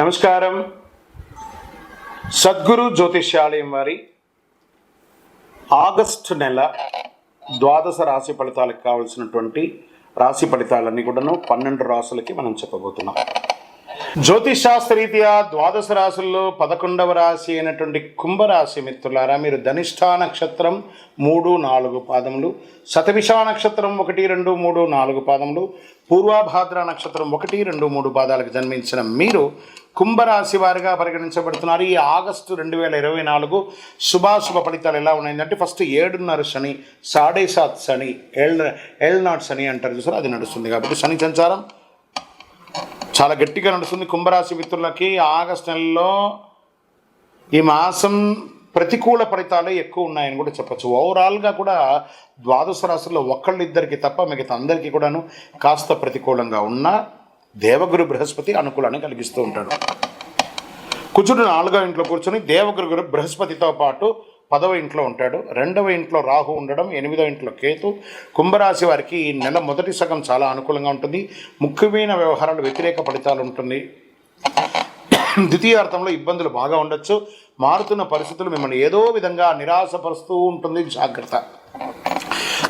నమస్కారం. సద్గురు జ్యోతిష్యాలయం వారి ఆగస్టు నెల ద్వాదశ రాశి ఫలితాలకు కావలసినటువంటి రాశి ఫలితాలన్నీ కూడాను 12 రాశులకి మనం చెప్పబోతున్నాం. జ్యోతిషాస్త్రరీత్యా ద్వాదశ రాశుల్లో 11వ రాశి అయినటువంటి కుంభరాశి మిత్రులారా, మీరు ధనిష్ఠా నక్షత్రం 3, 4 పాదములు, శతభిషా నక్షత్రం 1, 2, 3, 4 పాదములు, పూర్వాభాద్ర నక్షత్రం 1, 2, 3 పాదాలకు జన్మించిన మీరు కుంభరాశి వారిగా పరిగణించబడుతున్నారు. ఈ ఆగస్టు 2024 శుభాశుభ ఫలితాలు ఎలా ఉన్నాయంటే, ఫస్ట్ 7.5 శని, 7.5 శని, ఎల్ నాట్ శని అంటారు చూసారు, అది నడుస్తుంది. కాబట్టి శని సంచారం చాలా గట్టిగా నడుస్తుంది. కుంభరాశి మిత్రులకి ఆగస్టు నెలలో ఈ మాసం ప్రతికూల ఫలితాలే ఎక్కువ ఉన్నాయని కూడా చెప్పచ్చు. ఓవరాల్గా కూడా ద్వాదశ రాశుల్లో ఒకళ్ళిద్దరికి తప్ప మిగతా అందరికీ కూడాను కాస్త ప్రతికూలంగా ఉన్న దేవగురు బృహస్పతి అనుకూలాన్ని కలిగిస్తూ ఉంటాడు. కుజుడు 4వ ఇంట్లో కూర్చొని దేవగురు బృహస్పతితో పాటు 10వ ఇంట్లో ఉంటాడు. 2వ ఇంట్లో రాహు ఉండడం, 8వ ఇంట్లో కేతు. కుంభరాశి వారికి ఈ నెల మొదటి సగం చాలా అనుకూలంగా ఉంటుంది. ముఖ్యమైన వ్యవహారాలు వ్యతిరేక ఫలితాలు ఉంటుంది. ద్వితీయార్థంలో ఇబ్బందులు బాగా ఉండొచ్చు. మారుతున్న పరిస్థితులు మిమ్మల్ని ఏదో విధంగా నిరాశపరుస్తూ ఉంటుంది. జాగ్రత్త.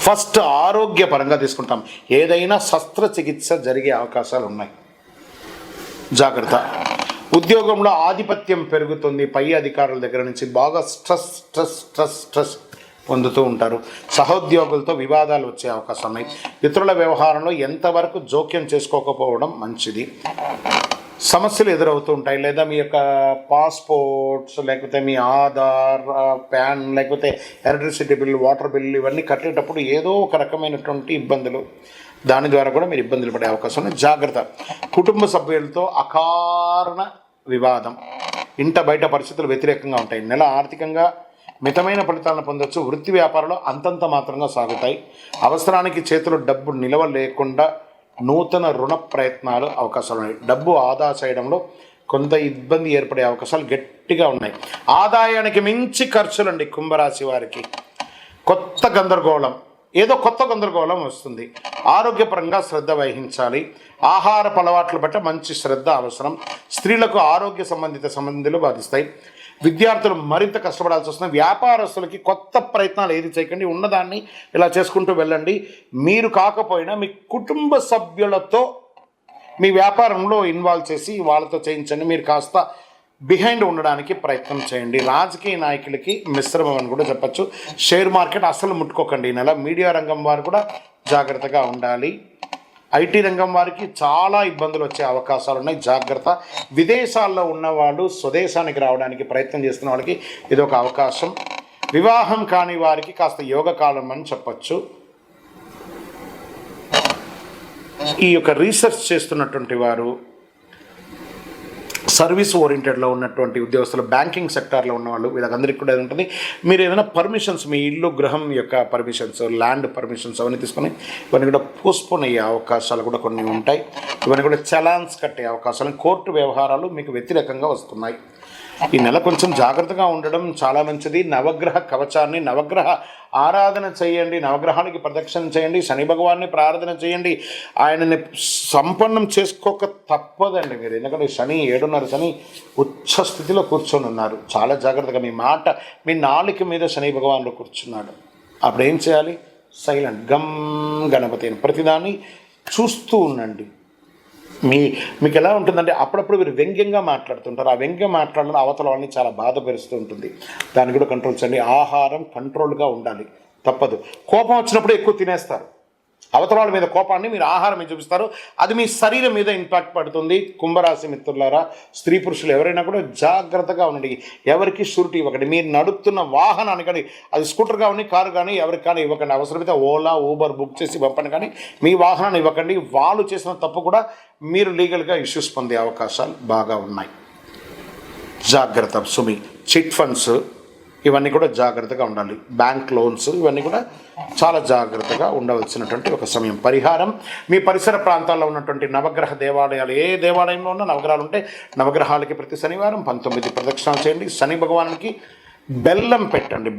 ఫస్ట్ ఆరోగ్యపరంగా తీసుకుంటాం. ఏదైనా శస్త్రచికిత్స జరిగే అవకాశాలు ఉన్నాయి. జాగ్రత్త. ఉద్యోగంలో ఆధిపత్యం పెరుగుతుంది. పై అధికారుల దగ్గర నుంచి బాగా స్ట్రెస్ పొందుతూ ఉంటారు. సహోద్యోగులతో వివాదాలు వచ్చే అవకాశం ఉన్నాయి. ఇతరుల వ్యవహారంలో ఎంతవరకు జోక్యం చేసుకోకపోవడం మంచిది. సమస్యలు ఎదురవుతూ ఉంటాయి. లేదా మీ యొక్క పాస్పోర్ట్స్, లేకపోతే మీ ఆధార్, ప్యాన్, లేకపోతే ఎలక్ట్రిసిటీ బిల్, వాటర్ బిల్ ఇవన్నీ కట్టేటప్పుడు ఏదో ఒక రకమైనటువంటి ఇబ్బందులు, దాని ద్వారా కూడా మీరు ఇబ్బందులు పడే అవకాశం ఉంది. జాగ్రత్త. కుటుంబ సభ్యులతో అకారణ వివాదం, ఇంట బయట పరిస్థితులు వ్యతిరేకంగా ఉంటాయి. నెల ఆర్థికంగా మితమైన ఫలితాలను పొందవచ్చు. వృత్తి వ్యాపారాలు అంతంత మాత్రంగా సాగుతాయి. అవసరానికి చేతులు డబ్బు నిలవ లేకుండా నూతన రుణ ప్రయత్నాలు అవకాశాలు ఉన్నాయి. డబ్బు ఆదా చేయడంలో కొంత ఇబ్బంది ఏర్పడే అవకాశాలు గట్టిగా ఉన్నాయి. ఆదాయానికి మించి ఖర్చులండి కుంభరాశి వారికి. కొత్త గందరగోళం వస్తుంది. ఆరోగ్యపరంగా శ్రద్ధ వహించాలి. ఆహారపు అలవాట్ల బట్టి మంచి శ్రద్ధ అవసరం. స్త్రీలకు ఆరోగ్య సంబంధిత సంబంధాలు బాధిస్తాయి. విద్యార్థులు మరింత కష్టపడాల్సి వస్తుంది. వ్యాపారస్తులకి కొత్త ప్రయత్నాలు ఏది చేయకండి. ఉన్నదాన్ని ఇలా చేసుకుంటూ వెళ్ళండి. మీరు కాకపోయినా మీ కుటుంబ సభ్యులతో మీ వ్యాపారంలో ఇన్వాల్వ్ చేసి వాళ్ళతో చేయించండి. మీరు కాస్త బిహైండ్ ఉండడానికి ప్రయత్నం చేయండి. రాజకీయ నాయకులకి మిశ్రమం అని కూడా చెప్పచ్చు. షేర్ మార్కెట్ అస్సలు ముట్టుకోకండి. ఈ నెల మీడియా రంగం వారు కూడా జాగ్రత్తగా ఉండాలి. ఐటీ రంగం వారికి చాలా ఇబ్బందులు వచ్చే అవకాశాలు ఉన్నాయి. జాగ్రత్త. విదేశాల్లో ఉన్నవాళ్ళు స్వదేశానికి రావడానికి ప్రయత్నం చేస్తున్న వాళ్ళకి ఇది ఒక అవకాశం. వివాహం కాని వారికి కాస్త యోగకాలం అని చెప్పచ్చు. ఈ యొక్క రీసెర్చ్ చేస్తున్నటువంటి వారు, సర్వీస్ ఓరియంటెడ్లో ఉన్నటువంటి ఉద్యోగస్తులు, బ్యాంకింగ్ సెక్టార్లో ఉన్నవాళ్ళు, వీళ్ళందరికీ కూడా ఉంటుంది. మీరు ఏదైనా పర్మిషన్స్, మీ ఇల్లు గృహం యొక్క పర్మిషన్స్, ల్యాండ్ పర్మిషన్స్ అవన్నీ తీసుకొని ఇవన్నీ కూడా పోస్ట్పోన్ అయ్యే అవకాశాలు కూడా కొన్ని ఉంటాయి. ఇవన్నీ కూడా చలాన్స్ కట్టే అవకాశాలు, కోర్టు వ్యవహారాలు మీకు వ్యతిరేకంగా వస్తున్నాయి. ఈ నెల కొంచెం జాగ్రత్తగా ఉండడం చాలా మంచిది. నవగ్రహ కవచాన్ని, నవగ్రహ ఆరాధన చేయండి. నవగ్రహానికి ప్రదక్షిణ చేయండి. శని భగవాన్ని ప్రార్థన చేయండి. ఆయనని సంపన్నం చేసుకోక తప్పదండి మీరు. ఎందుకంటే శని 7.5 శని ఉచ్చ స్థితిలో కూర్చొని ఉన్నారు. చాలా జాగ్రత్తగా. మీ నాలుక మీద శని భగవానుడు కూర్చున్నాడు. అప్పుడు ఏం చేయాలి? సైలెంట్. గమ్ గణపతి అని ప్రతిదాన్ని చూస్తూ ఉండండి. మీకు ఎలా ఉంటుందంటే, అప్పుడప్పుడు మీరు వ్యంగ్యంగా మాట్లాడుతుంటారు. ఆ వ్యంగ్యం మాట్లాడడం అవతల వాళ్ళని చాలా బాధపరుస్తూ ఉంటుంది. దాన్ని కూడా కంట్రోల్ చేయండి. ఆహారం కంట్రోల్గా ఉండాలి. తప్పదు. కోపం వచ్చినప్పుడు ఎక్కువ తినేస్తారు. అవతల వాళ్ళ మీద కోపాన్ని మీరు ఆహారం మీద చూపిస్తారు. అది మీ శరీరం మీద ఇంపాక్ట్ పడుతుంది. కుంభరాశి మిత్రులారా, స్త్రీ పురుషులు ఎవరైనా కూడా జాగ్రత్తగా ఉండండి. ఎవరికి షూరిటీ ఇవ్వకండి. మీరు నడుపుతున్న వాహనాన్ని కానీ, అది స్కూటర్ కానీ, కారు కానీ, ఎవరికి కానీ ఇవ్వకండి. అవసరమైతే ఓలా, ఊబర్ బుక్ చేసి పంపండి, కానీ మీ వాహనాన్ని ఇవ్వకండి. వాళ్ళు చేసిన తప్పు కూడా మీరు లీగల్గా ఇష్యూస్ పొందే అవకాశాలు బాగా ఉన్నాయి. జాగ్రత్త. సుమి చిట్ ఫండ్స్ ఇవన్నీ కూడా జాగ్రత్తగా ఉండాలి. బ్యాంక్ లోన్స్ ఇవన్నీ కూడా చాలా జాగ్రత్తగా ఉండవలసినటువంటి ఒక సమయం. పరిహారం, మీ పరిసర ప్రాంతాల్లో ఉన్నటువంటి నవగ్రహ దేవాలయాలు, ఏ దేవాలయంలో ఉన్న నవగ్రహాలు ఉంటే నవగ్రహాలకి ప్రతి శనివారం 19 ప్రదక్షిణాలు చేయండి. శని భగవానునికి బెల్లం పెట్టండి.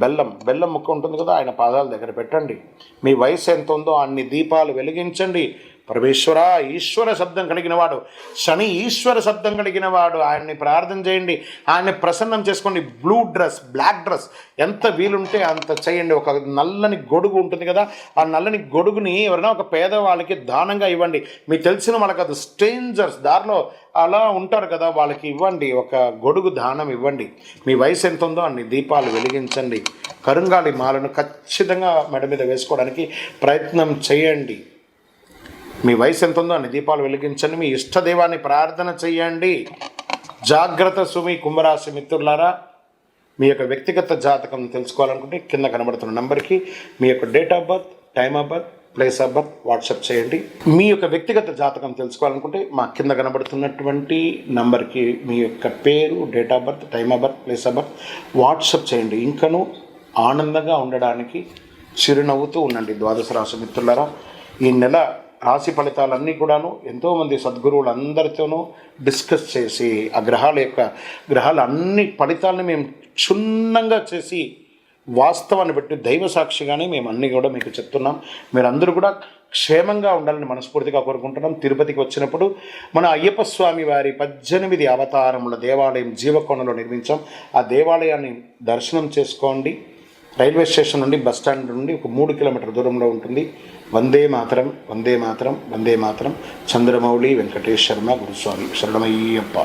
బెల్లం ముక్క ఉంటుంది కదా, ఆయన పాదాల దగ్గర పెట్టండి. మీ వయసు ఎంత ఉందో అన్ని దీపాలు వెలిగించండి. పరమేశ్వర ఈశ్వర శబ్దం కలిగిన వాడు, శని ఈశ్వర శబ్దం కలిగిన వాడు, ఆయన్ని ప్రార్థన చేయండి, ఆయన్ని ప్రసన్నం చేసుకోండి. బ్లూ డ్రెస్, బ్లాక్ డ్రెస్ ఎంత వీలుంటే అంత చేయండి. ఒక నల్లని గొడుగు ఉంటుంది కదా, ఆ నల్లని గొడుగుని ఎవరైనా ఒక పేదవాళ్ళకి దానంగా ఇవ్వండి. మీకు తెలిసిన వాళ్ళకి, అది స్ట్రేంజర్స్ దారిలో అలా ఉంటారు కదా, వాళ్ళకి ఇవ్వండి. ఒక గొడుగు దానం ఇవ్వండి. మీ వయసు ఎంత ఉందో అన్ని దీపాలు వెలిగించండి. కరుంగాలి మాలను ఖచ్చితంగా మెడ మీద వేసుకోవడానికి ప్రయత్నం చేయండి. మీ వయసు ఎంత ఉందో అన్ని దీపాలు వెలిగించండి. మీ ఇష్టదైవాన్ని ప్రార్థన చేయండి. జాగ్రత్త సుమి కుంభరాశి మిత్రులారా, మీ యొక్క వ్యక్తిగత జాతకం తెలుసుకోవాలనుకుంటే కింద కనబడుతున్న నంబర్కి మీ యొక్క date of birth, time of birth, place of birth WhatsApp చేయండి. మీ యొక్క వ్యక్తిగత జాతకం తెలుసుకోవాలనుకుంటే మా కింద కనబడుతున్నటువంటి నంబర్కి మీ యొక్క పేరు, date of birth, time of birth, place of birth WhatsApp చేయండి. ఇంకనూ ఆనందంగా ఉండడానికి చిరునవ్వుతూ ఉండండి. ద్వాదశ రాశి మిత్రులారా, ఈ నెల రాశి ఫలితాలన్నీ కూడాను ఎంతోమంది సద్గురువులందరితోనూ డిస్కస్ చేసి ఆ గ్రహాల అన్ని ఫలితాలని మేము క్షుణ్ణంగా చేసి వాస్తవాన్ని బట్టి దైవ సాక్షిగానే మేము అన్నీ కూడా మీకు చెప్తున్నాం. మీరందరూ కూడా క్షేమంగా ఉండాలని మనస్ఫూర్తిగా కోరుకుంటున్నాం. తిరుపతికి వచ్చినప్పుడు మన అయ్యప్ప స్వామి వారి 18 అవతారముల దేవాలయం జీవకోణలో నిర్మించాం. ఆ దేవాలయాన్ని దర్శనం చేసుకోండి. రైల్వే స్టేషన్ నుండి, బస్ స్టాండ్ నుండి ఒక 3 కిలోమీటర్ దూరంలో ఉంటుంది. వందే మాతరం, వందే మాతరం, వందే మాతరం. చంద్రమౌళి వెంకటేష్ శర్మ గురుస్వామి. శరణమయ్యప్ప.